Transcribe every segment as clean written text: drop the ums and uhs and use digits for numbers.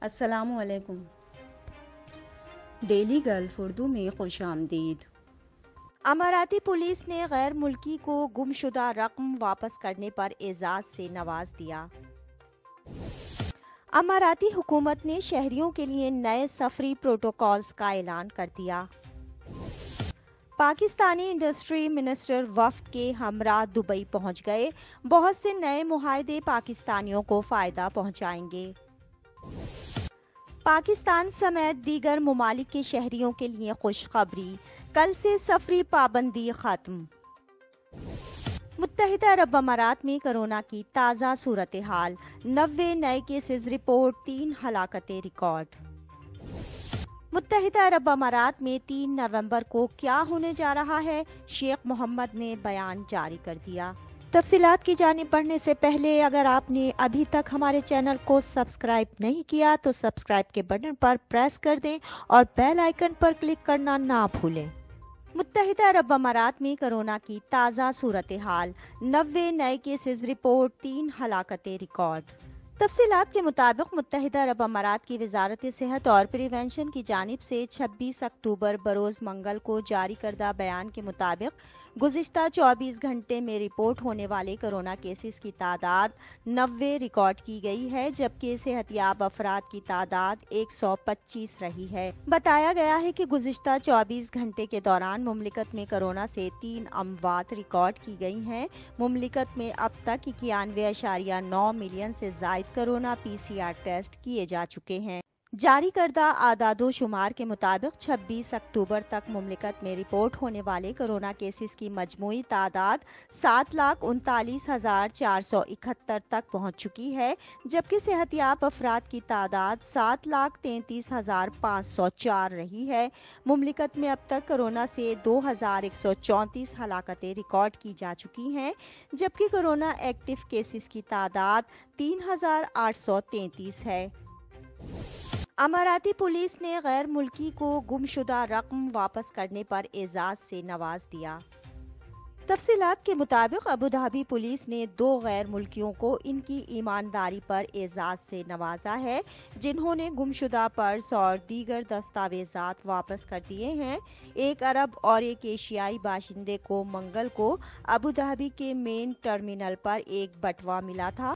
السلام علیکم۔ Daily golf Urdu میں خوش آمدید۔ اماراتی پولیس نے غیر ملکی کو گمشدہ رقم واپس کرنے پر اعزاز سے نواز دیا۔ اماراتی حکومت نے شہریوں کے لیے نئے سفری پروٹوکولز کا اعلان کر دیا۔ پاکستانی انڈسٹری منسٹر وفد کے ہمراہ دبئی پہنچ گئے۔ بہت سے نئے معاہدے پاکستانیوں کو فائدہ پہنچائیں گے۔ پاکستان سمیت دیگر ممالک کے شہریوں کے لیے خوشخبری، کل سے سفری پابندی ختم۔ متحدہ عرب امارات میں کورونا کی تازہ صورتحال، 90 نئے کیسز رپورٹ، 3 ہلاکتیں ریکارڈ۔ متحدہ عرب امارات میں 3 نومبر کو کیا ہونے جا رہا ہے، شیخ محمد نے بیان جاری کر دیا۔ تفصیلات کی جانب بڑھنے سے پہلے اگر آپ نے ابھی تک ہمارے چینل کو سبسکرائب نہیں کیا تو سبسکرائب کے بٹن پر پریس کر دیں اور بیل آئیکن پر کلک کرنا نہ بھولیں۔ متحدہ عرب امارات میں کورونا کی تازہ صورتحال، 90 نئے کیسز رپورٹ، 3 ہلاکتیں ریکارڈ۔ تفصیلات کے مطابق متحدہ عرب امارات کی وزارت صحت اور پریونشن کی جانب سے 26 اکتوبر بروز منگل کو جاری کردہ بیان کے مطابق گزشتہ 24 گھنٹے میں رپورٹ ہونے والے کورونا کیسز کی تعداد 90 ریکارڈ کی گئی ہے، جبکہ صحت یاب افراد کی تعداد 125 رہی ہے۔ بتایا گیا ہے کہ گزشتہ 24 گھنٹے کے دوران مملکت میں کورونا سے 3 اموات ریکارڈ کی گئی ہیں۔ مملکت میں اب تک 91.9 ملین سے زائد کورونا PCR ٹیسٹ کیے جا چکے ہیں۔ جاری کردہ اعداد و شمار کے مطابق 26 اکتوبر تک مملکت میں رپورٹ ہونے والے کورونا کیسز کی مجموعی تعداد 7,39,471 تک پہنچ چکی ہے، جبکہ صحت یاب افراد کی تعداد 7,33,504 رہی ہے۔ مملکت میں اب تک کورونا سے 2,134 ہلاکتیں ریکارڈ کی جا چکی ہیں، جبکہ کورونا ایکٹیو کیسز کی تعداد 3,833 ہے۔ اماراتی پولیس نے غیر ملکی کو گمشدہ رقم واپس کرنے پر اعزاز سے نواز دیا۔ تفصیلات کے مطابق ابوظہبی پولیس نے 2 غیر ملکیوں کو ان کی ایمانداری پر اعزاز سے نوازا ہے، جنہوں نے گمشدہ پرس اور دیگر دستاویزات واپس کر دیے ہیں۔ ایک عرب اور ایک ایشیائی باشندے کو منگل کو ابوظہبی کے مین ٹرمینل پر ایک بٹوا ملا تھا،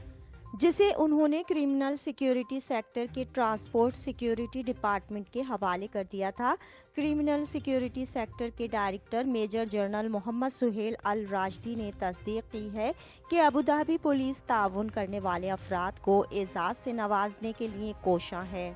جسے انہوں نے کرمنل سیکیورٹی سیکٹر کے ٹرانسپورٹ سیکیورٹی ڈپارٹمنٹ کے حوالے کر دیا تھا۔ کرمنل سیکیورٹی سیکٹر کے ڈائریکٹر میجر جنرل محمد سہیل الراشدی نے تصدیق کی ہے کہ ابوظہبی پولیس تعاون کرنے والے افراد کو اعزاز سے نوازنے کے لیے کوشاں ہے۔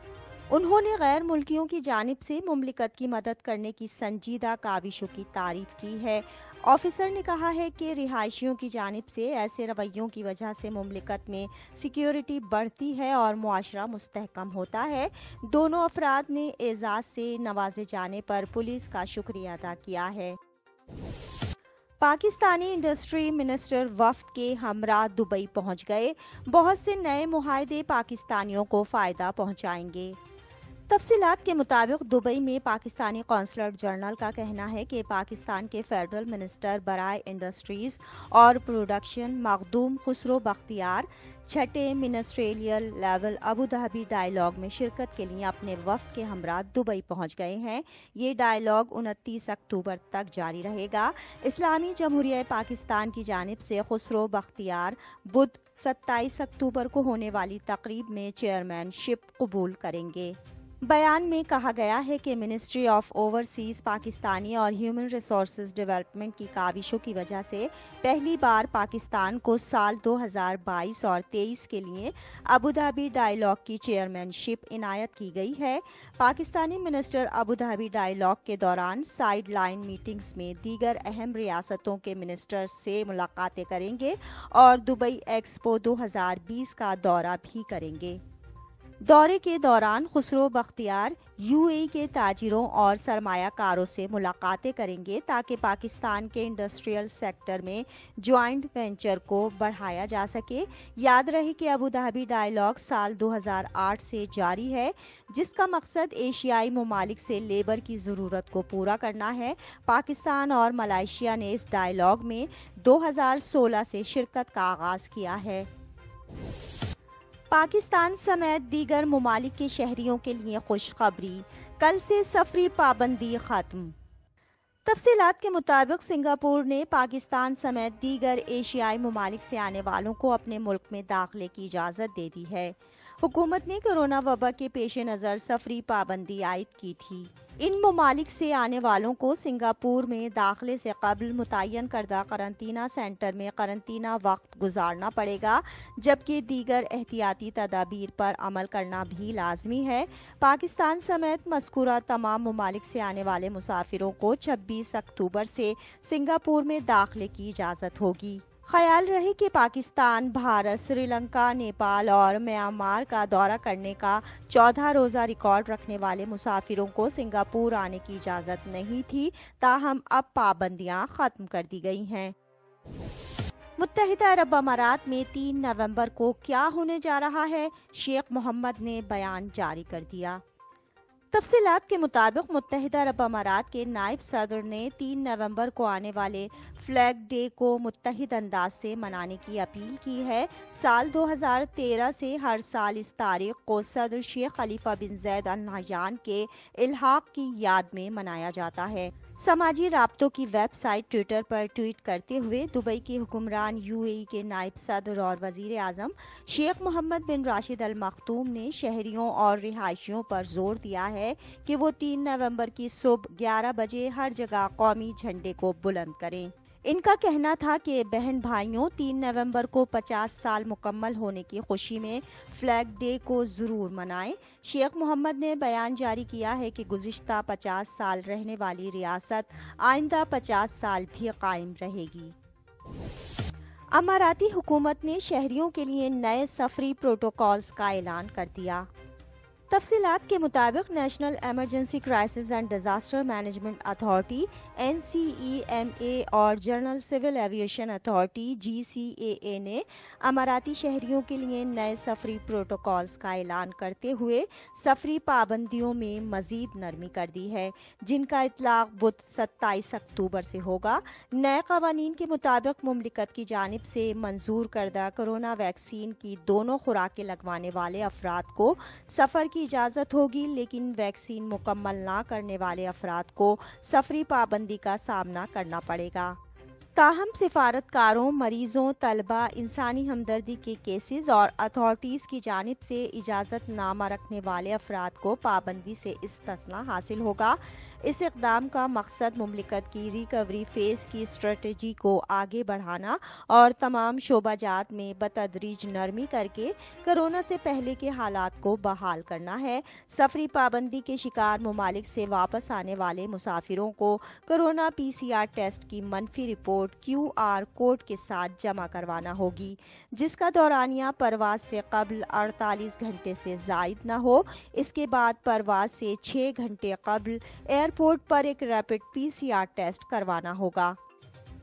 انہوں نے غیر ملکیوں کی جانب سے مملکت کی مدد کرنے کی سنجیدہ کاوشوں کی تعریف کی ہے۔ آفیسر نے کہا ہے کہ رہائشیوں کی جانب سے ایسے رویوں کی وجہ سے مملکت میں سیکیورٹی بڑھتی ہے اور معاشرہ مستحکم ہوتا ہے۔ دونوں افراد نے اعزاز سے نوازے جانے پر پولیس کا شکریہ ادا کیا ہے۔ پاکستانی انڈسٹری منسٹر وفد کے ہمراہ دبئی پہنچ گئے۔ بہت سے نئے معاہدے پاکستانیوں کو فائدہ پہنچائیں گے۔ تفصیلات کے مطابق دبئی میں پاکستانی قونصلیٹ جنرل کا کہنا ہے کہ پاکستان کے فیڈرل منسٹر برائے انڈسٹریز اور production Makhdoom Khusro Bakhtiar 6 ministerial level Abu Dhabi dialogue میں شرکت کے لیے اپنے وفد کے ہمراہ دبئی پہنچ گئے ہیں۔ یہ ڈائیلاگ 29 اکتوبر تک جاری رہے گا۔ اسلامی جمہوریہ پاکستان کی جانب سے خسرو بختیار بدھ 27 اکتوبر کو ہونے والی تقریب میں چیئرمین شپ قبول کریں گے۔ بیان میں کہا گیا ہے کہ منسٹری آف اوورسیز پاکستانی اور ہیومن ریسورسز ڈیولپمنٹ کی کاوشوں کی وجہ سے پہلی بار پاکستان کو سال 2022 اور 23 کے لیے ابوظہبی ڈائیلاگ کی چیئرمین شپ عنایت کی گئی ہے۔ پاکستانی منسٹر ابوظہبی ڈائیلاگ کے دوران سائیڈ لائن میٹنگز میں دیگر اہم ریاستوں کے منسٹر سے ملاقاتیں کریں گے اور دبئی ایکسپو 2020 کا دورہ بھی کریں گے۔ دورے کے دوران خسرو بختیار UAE کے تاجروں اور سرمایہ کاروں سے ملاقاتیں کریں گے تاکہ پاکستان کے انڈسٹریل سیکٹر میں جوائنٹ وینچر کو بڑھایا جا سکے۔ یاد رہے کہ ابوظہبی ڈائیلاگ سال 2008 سے جاری ہے، جس کا مقصد ایشیائی ممالک سے لیبر کی ضرورت کو پورا کرنا ہے۔ پاکستان اور ملائیشیا نے اس ڈائیلاگ میں 2016 سے شرکت کا آغاز کیا ہے۔ پاکستان سمیت دیگر ممالک کے شہریوں کے لیے خوشخبری، کل سے سفری پابندی ختم۔ تفصیلات کے مطابق سنگاپور نے پاکستان سمیت دیگر ایشیائی ممالک سے آنے والوں کو اپنے ملک میں داخلے کی اجازت دے دی ہے۔ حکومت نے کورونا وبا کے پیش نظر سفری پابندی عائد کی تھی۔ ان ممالک سے آنے والوں کو سنگاپور میں داخلے سے قبل متعین کردہ قرنطینہ سینٹر میں قرنطینہ وقت گزارنا پڑے گا، جبکہ دیگر احتیاطی تدابیر پر عمل کرنا بھی لازمی ہے۔ پاکستان سمیت مذکورہ تمام ممالک سے آنے والے مسافروں کو 26 اکتوبر سے سنگاپور میں داخلے کی اجازت ہوگی۔ خیال رہے کہ پاکستان، بھارت، سری لنکا، نیپال اور میانمار کا دورہ کرنے کا 14 روزہ ریکارڈ رکھنے والے مسافروں کو سنگاپور آنے کی اجازت نہیں تھی، تاہم اب پابندیاں ختم کر دی گئی ہیں۔ متحدہ عرب امارات میں 3 نومبر کو کیا ہونے جا رہا ہے؟ شیخ محمد نے بیان جاری کر دیا۔ تفصیلات کے مطابق متحدہ عرب امارات کے نائب صدر نے 3 نومبر کو آنے والے فلیگ ڈے کو متحد انداز سے منانے کی اپیل کی ہے۔ سال 2013 سے ہر سال اس تاریخ کو صدر شیخ خلیفہ بن زید ال نہیان کے الحاق کی یاد میں منایا جاتا ہے۔ سماجی رابطوں کی ویب سائٹ ٹویٹر پر ٹویٹ کرتے ہوئے دبئی کے حکمران UAE کے نائب صدر اور وزیر اعظم شیخ محمد بن راشد ال مختوم نے شہریوں اور رہائشیوں پر زور دیا ہے کہ وہ 3 نومبر کی صبح 11 بجے ہر جگہ قومی جھنڈے کو بلند کریں۔ ان کا کہنا تھا کہ بہن بھائیوں، 3 نومبر کو 50 سال مکمل ہونے کی خوشی میں فلیگ ڈے کو ضرور منائیں۔ شیخ محمد نے بیان جاری کیا ہے کہ گزشتہ 50 سال رہنے والی ریاست آئندہ 50 سال بھی قائم رہے گی۔ اماراتی حکومت نے شہریوں کے لیے نئے سفری پروٹوکولز کا اعلان کر دیا۔ تفصیلات کے مطابق national emergency crisis and disaster management authority NCEMA اور general civil aviation authority GCAA نے اماراتی شہریوں کے لیے نئے سفری پروٹوکولز کا اعلان کرتے ہوئے سفری پابندیوں میں مزید نرمی کر دی ہے، جن کا اطلاق بدھ 27 اکتوبر سے ہوگا۔ نئے قوانین کے مطابق مملکت کی جانب سے منظور کردہ کورونا ویکسین کی دونوں خوراکیں لگوانے والے افراد کو سفر کی اجازت ہوگی، لیکن ویکسین مکمل نہ کرنے والے افراد کو سفری پابندی کا سامنا کرنا پڑے گا۔ تاہم سفارتکاروں، مریضوں، طلبہ، انسانی ہمدردی کے کیسز اور اتھارٹیز کی جانب سے اجازت نامہ رکھنے والے افراد کو پابندی سے استثناء حاصل ہوگا۔ اس اقدام کا مقصد مملکت کی ریکوری فیز کی اسٹریٹجی کو آگے بڑھانا اور تمام شعبہ جات میں بتدریج نرمی کر کے کورونا سے پہلے کے حالات کو بحال کرنا ہے۔ سفری پابندی کے شکار ممالک سے واپس آنے والے مسافروں کو کورونا PCR ٹیسٹ کی منفی رپورٹ QR کوڈ کے ساتھ جمع کروانا ہوگی، جس کا دورانیہ پرواز سے قبل 48 گھنٹے سے زائد نہ ہو۔ اس کے بعد پرواز سے 6 گھنٹے قبل ایئرپورٹ پر ایک ریپڈ PCR ٹیسٹ کروانا ہوگا۔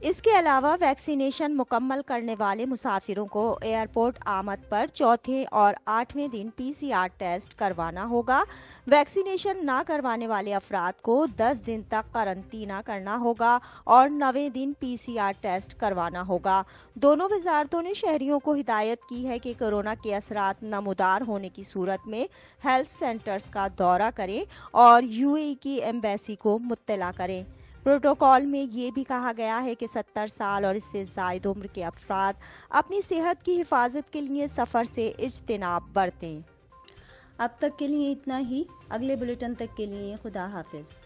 اس کے علاوہ ویکسینیشن مکمل کرنے والے مسافروں کو ایئرپورٹ آمد پر چوتھے اور 8ویں دن PCR ٹیسٹ کروانا ہوگا۔ ویکسینیشن نہ کروانے والے افراد کو 10 دن تک قرنطینہ کرنا ہوگا اور 9ویں دن PCR ٹیسٹ کروانا ہوگا۔ دونوں وزارتوں نے شہریوں کو ہدایت کی ہے کہ کورونا کے اثرات نمودار ہونے کی صورت میں ہیلتھ سینٹرز کا دورہ کریں اور UAE کی ایمبیسی کو مطلع کریں۔ پروٹوکول میں یہ بھی کہا گیا ہے کہ 70 سال اور اس سے زائد عمر کے افراد اپنی صحت کی حفاظت کے لیے سفر سے اجتناب برتیں۔ اب تک کے لیے اتنا ہی۔ اگلے بلیٹن تک کے لیے خدا حافظ۔